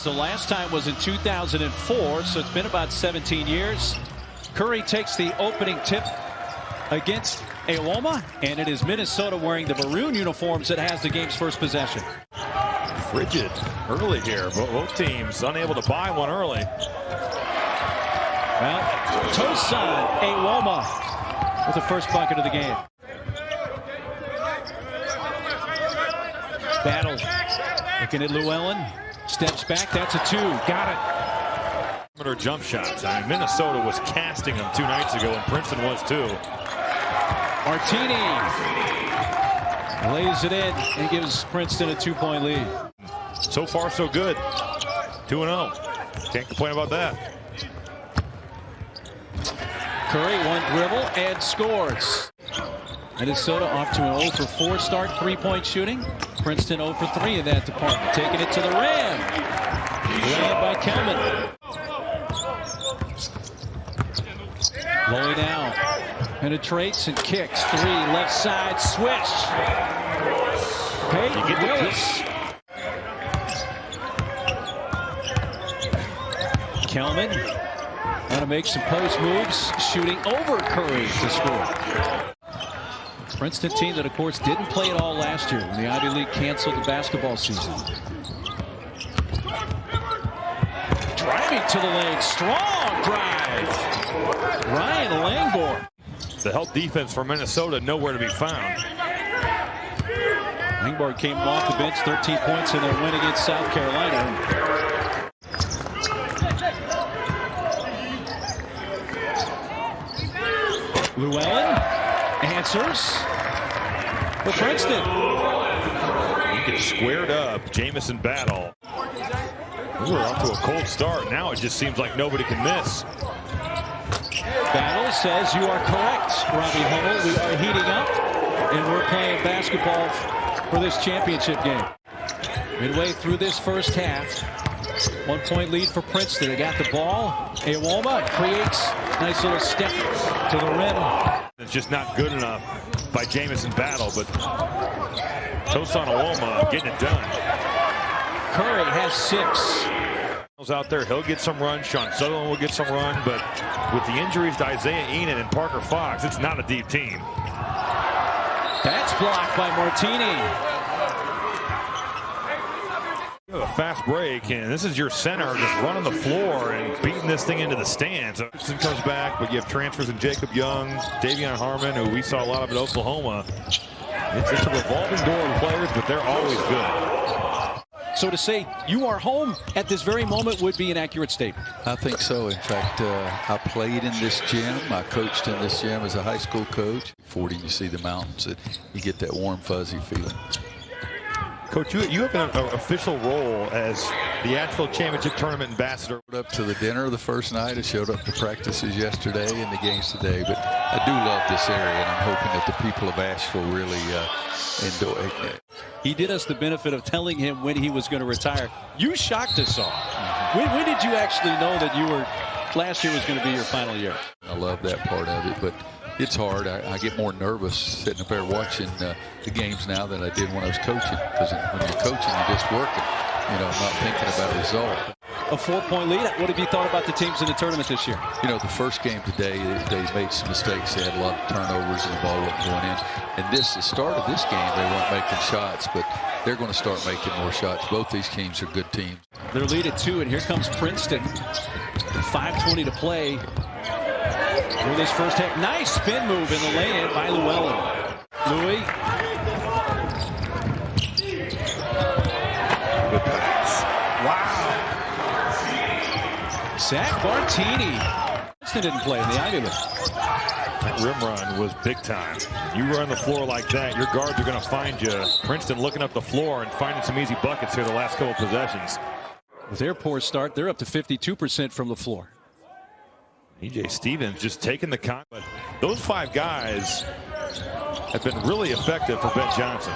The last time was in 2004, so it's been about 17 years. Curry takes the opening tip against Iwoma, and it is Minnesota wearing the maroon uniforms that has the game's first possession. Frigid early here. Both teams unable to buy one early. Well, Tosan Iwoma with the first bucket of the game. Battle. Looking at Llewellyn. Steps back. That's a two. Got it. Jump shots. I mean, Minnesota was casting them 2 nights ago, and Princeton was too. Martini lays it in and gives Princeton a 2-point lead. So far, so good. 2-0. Can't complain about that. Curry, one dribble and scores. Minnesota off to an 0 for 4 start, 3-point shooting. Princeton 0 for 3 in that department. Taking it to the rim. Layup by Kelman. Lowy now. Penetrates and kicks. 3, left side, swish. Payton Willis. Kelman going to make some post moves, shooting over Curry to score. Princeton team that, of course, didn't play at all last year when the Ivy League canceled the basketball season. Driving to the lane, strong drive. Ryan Langborn. The help defense for Minnesota nowhere to be found. Langborn came off the bench, 13 points in their win against South Carolina. Llewellyn answers for Princeton. He gets squared up. Jamison Battle. We're off to a cold start. Now it just seems like nobody can miss. Battle says you are correct, Robbie Hummel. We are heating up, and we're playing basketball for this championship game. Midway through this first half, 1-point lead for Princeton. They got the ball. Iwoma creates a nice little step to the rim. It's just not good enough by Jamison Battle, but Tosan Iwoma getting it done. Curry has 6. Out there, he'll get some run. Sean Sutherland will get some run, but with the injuries to Isaiah Enan and Parker Fox, it's not a deep team. That's blocked by Martini. A fast break, and this is your center just running the floor and beating this thing into the stands. Princeton comes back, but you have transfers in Jacob Young, Davion Harmon, who we saw a lot of at Oklahoma. It's a revolving door of players, but they're always good. So to say you are home at this very moment would be an accurate statement. I think so. In fact, I played in this gym. I coached in this gym as a high school coach. 40, you see the mountains. You get that warm, fuzzy feeling. Coach, you have an official role as the Asheville Championship Tournament ambassador. Up to the dinner the first night. I showed up to practices yesterday and the games today. But I do love this area, and I'm hoping that the people of Asheville really enjoy it. He did us the benefit of telling him when he was going to retire. You shocked us all. When did you actually know that last year was going to be your final year? I love that part of it, but it's hard. I get more nervous sitting up there watching the games now than I did when I was coaching. Because when you're coaching, you're just working, not thinking about a result. A 4-point lead. What have you thought about the teams in the tournament this year? The first game today, they made some mistakes. They had a lot of turnovers and the ball wasn't going in. And the start of this game, they weren't making shots, but they're going to start making more shots. Both these teams are good teams. Their lead at 2, and here comes Princeton. 5:20 to play for this first half. Nice spin move in the lane by Llewellyn. Louis. Good pass. Wow. Zach Martini. Princeton didn't play in the Ivy League. That rim run was big time. You run the floor like that, your guards are going to find you. Princeton looking up the floor and finding some easy buckets here the last couple possessions. With their poor start, they're up to 52% from the floor. E.J. Stevens just taking the con. But those 5 guys have been really effective for Ben Johnson.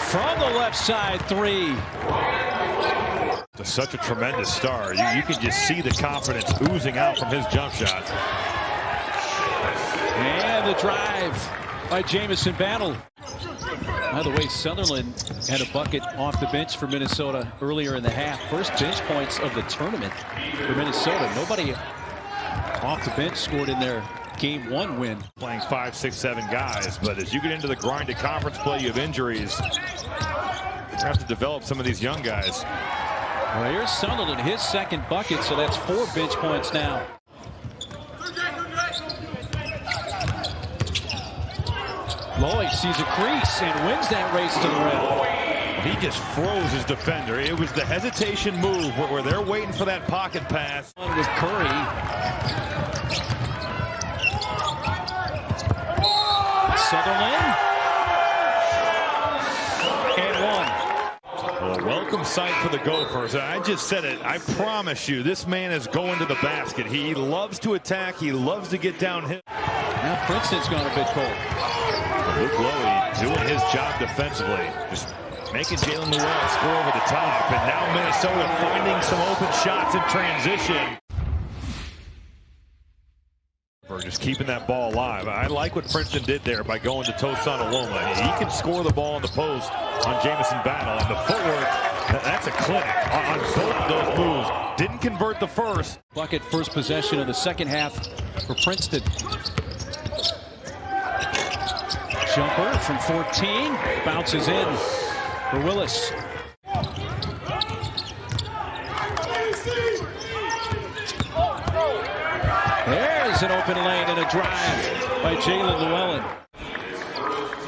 From the left side, 3. It's such a tremendous start. You can just see the confidence oozing out from his jump shots. And the drive by Jamison Battle. By the way, Sutherland had a bucket off the bench for Minnesota earlier in the half. First bench points of the tournament for Minnesota. Nobody off the bench scored in their Game 1 win. Playing 5, 6, 7 guys, but as you get into the grind of conference play, you have injuries. You have to develop some of these young guys. Well, here's Sutherland, his second bucket, so that's 4 bench points now. Lloyd sees a crease and wins that race to the rim. He just froze his defender. It was the hesitation move where they're waiting for that pocket pass. With Curry. Sutherland. And 1. Well, a welcome sight for the Gophers. I just said it. I promise you, this man is going to the basket. He loves to attack. He loves to get downhill. Now Princeton's gone a bit cold. Luke Lowy doing his job defensively. Just making Jalen Llewellyn score over the top. And now Minnesota finding some open shots in transition. For just keeping that ball alive. I like what Princeton did there by going to Tosan Aloma. He can score the ball in the post on Jamison Battle. And the footwork, that's a clinic on both of those moves. Didn't convert the first. Bucket first possession of the second half for Princeton. Jumper from 14. Bounces in for Willis. There's an open lane and a drive by Jalen Llewellyn.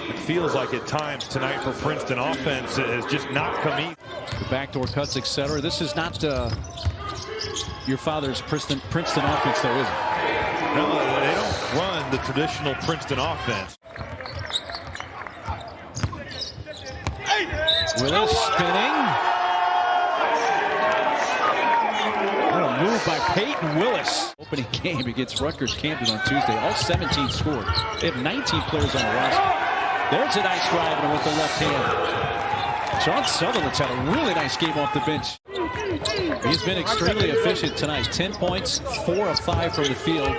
It feels like at times tonight for Princeton offense has just not come easy. The backdoor cuts, etc. This is not your father's Princeton offense, though, is it? No, they don't run the traditional Princeton offense. Willis spinning. What a move by Payton Willis. Opening game against Rutgers Camden on Tuesday. All 17 scored. They have 19 players on the roster. There's a nice drive with the left hand. John Sutherland's had a really nice game off the bench. He's been extremely efficient tonight. 10 points, 4 of 5 from the field.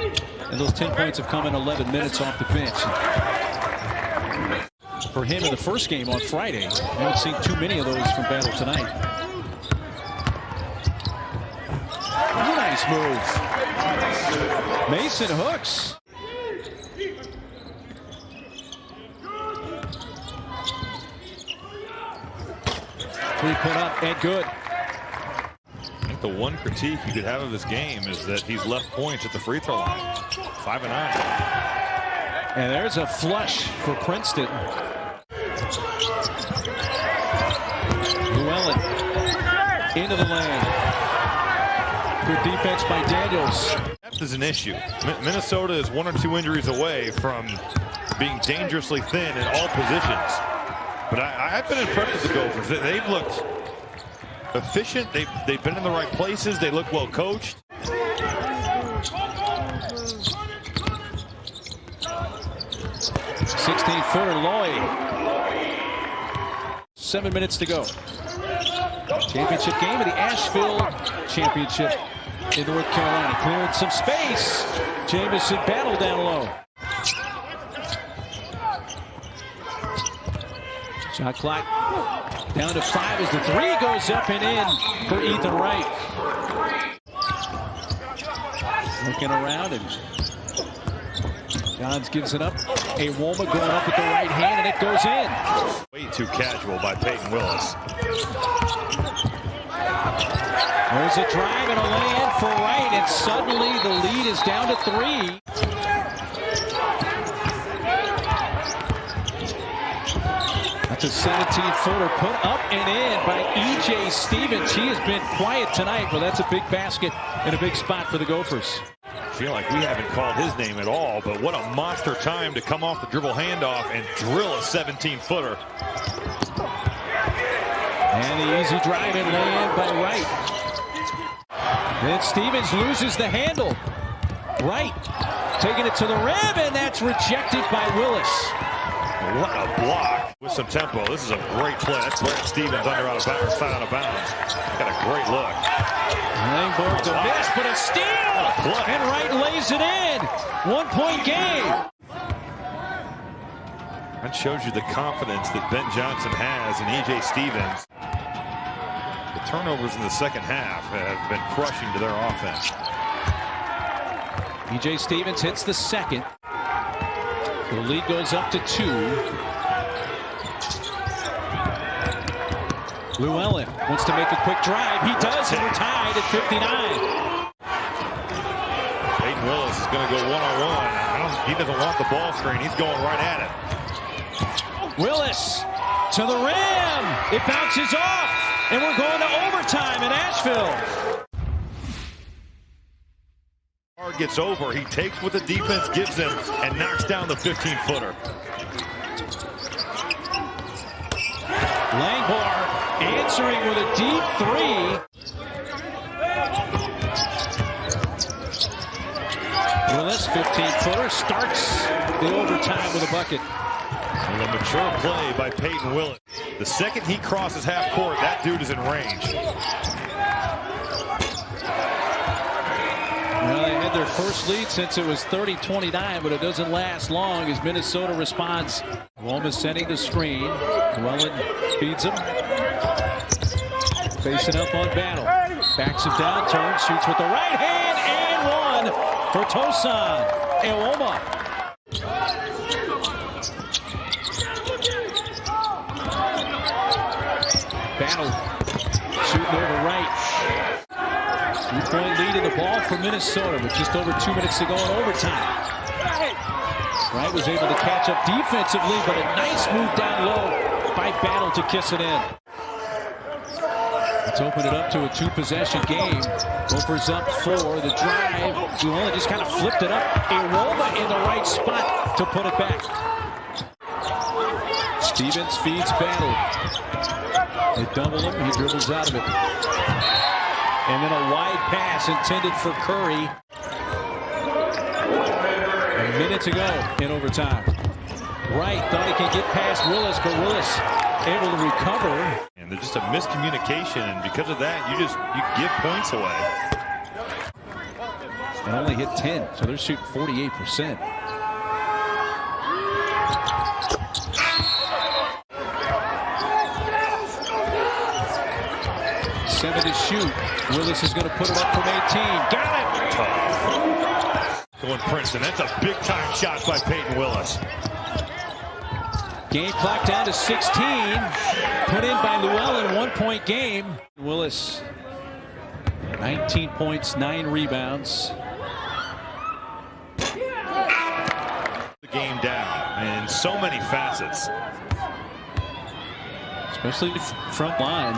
And those 10 points have come in 11 minutes off the bench. For him in the first game on Friday, I haven't seen too many of those from Battle tonight. Nice move. Mason hooks. 3 put up and good. I think the one critique you could have of this game is that he's left points at the free throw line. 5 and 9. And there's a flush for Princeton. Llewellyn into the lane. Good defense by Daniels. Depth is an issue. Minnesota is 1 or 2 injuries away from being dangerously thin in all positions. But I've been impressed with the Gophers. They've looked efficient. They've been in the right places. They look well coached. 16-footer Lloyd. 7 minutes to go. Championship game of the Asheville Championship in North Carolina. Clearing some space. Jamison Battle down low. Shot clock down to 5 as the 3 goes up and in for Ethan Wright. Looking around and Johns gives it up. A Woma going up with the right hand, and it goes in. Way too casual by Payton Willis. There's a drive and a lay-in for Wright, and suddenly the lead is down to 3. That's a 17-footer put up and in by E.J. Stevens. He has been quiet tonight, but that's a big basket and a big spot for the Gophers. I feel like we haven't called his name at all, but what a monster time to come off the dribble handoff and drill a 17-footer. And the easy drive and lay-in by Wright. Then Stevens loses the handle. Wright taking it to the rim, and that's rejected by Willis. What a block with some tempo. This is a great play. That's Brett Stevens under out of bounds, side out of bounds. Got a great look. Langborg to miss, but a steal! And Wright lays it in. 1-point game. That shows you the confidence that Ben Johnson has in E.J. Stevens. The turnovers in the second half have been crushing to their offense. E.J. Stevens hits the second. The lead goes up to 2. Llewellyn wants to make a quick drive. He does, and we're tied at 59. Payton Willis is going to go one-on-one. He doesn't want the ball screen. He's going right at it. Willis to the rim. It bounces off, and we're going to overtime in Asheville. Gets over. He takes what the defense gives him and knocks down the 15-footer. Langbar answering with a deep 3. Willis, 15-footer, starts the overtime with a bucket. And a mature play by Payton Willis. The second he crosses half court, that dude is in range. Well, they had their first lead since it was 30-29, but it doesn't last long as Minnesota responds. Roma sending the screen. Llewellyn feeds him. Facing up on Battle. Backs him down, turns, shoots with the right hand, and 1 for Tosan Ewoma. Battle shooting over right. 3-point lead in the ball for Minnesota with just over 2 minutes to go in overtime. Wright was able to catch up defensively, but a nice move down low by Battle to kiss it in. Let's open it up to a 2-possession game. Gophers up 4. The drive. Llewellyn just kind of flipped it up. Ewoma in the right spot to put it back. Stevens feeds Battle. They double him. He dribbles out of it. And then a wide pass intended for Curry. A minute to go in overtime. Wright thought he could get past Willis, but Willis able to recover. And there's just a miscommunication, and because of that, you give points away. And only hit 10, so they're shooting 48%. Seven to shoot. Willis is going to put it up from 18. Got it! Going Princeton. That's a big-time shot by Payton Willis. Game clock down to 16. Put in by Llewellyn. 1-point game. Willis, 19 points, 9 rebounds. The game down in so many facets. Especially the front line.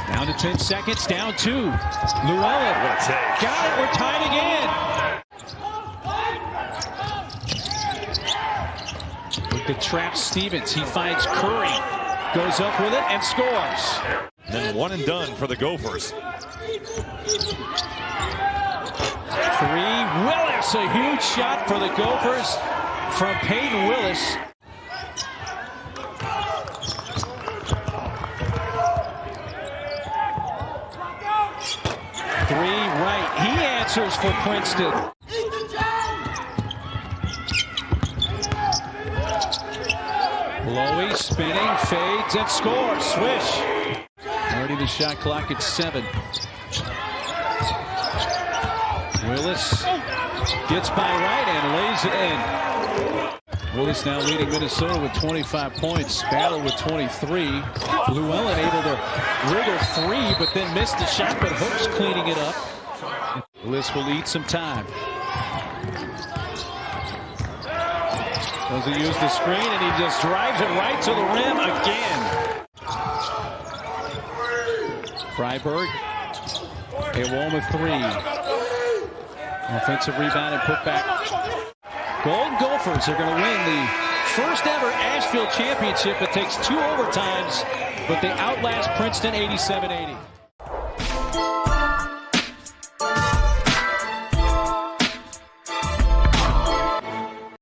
Down to 10 seconds, down 2. Llewellyn, what a take. Got it, we're tied again. With the trap, Stevens, he finds Curry. Goes up with it and scores. And then one and done for the Gophers. 3, Willis, a huge shot for the Gophers from Payton Willis. Right. He answers for Princeton. Lowy spinning, fades, and scores. Swish. Already the shot clock at 7. Willis gets by Wright and lays it in. Willis now leading Minnesota with 25 points. Battle with 23. Llewellyn able to wriggle 3, but then missed the shot, but Hook's cleaning it up. Willis will eat some time. Doesn't use the screen, and he just drives it right to the rim again. Freiberg. Ewoma 3. Offensive rebound and put back. Golden Gophers are going to win the first ever Asheville championship. It takes 2 overtimes, but they outlast Princeton 87-80.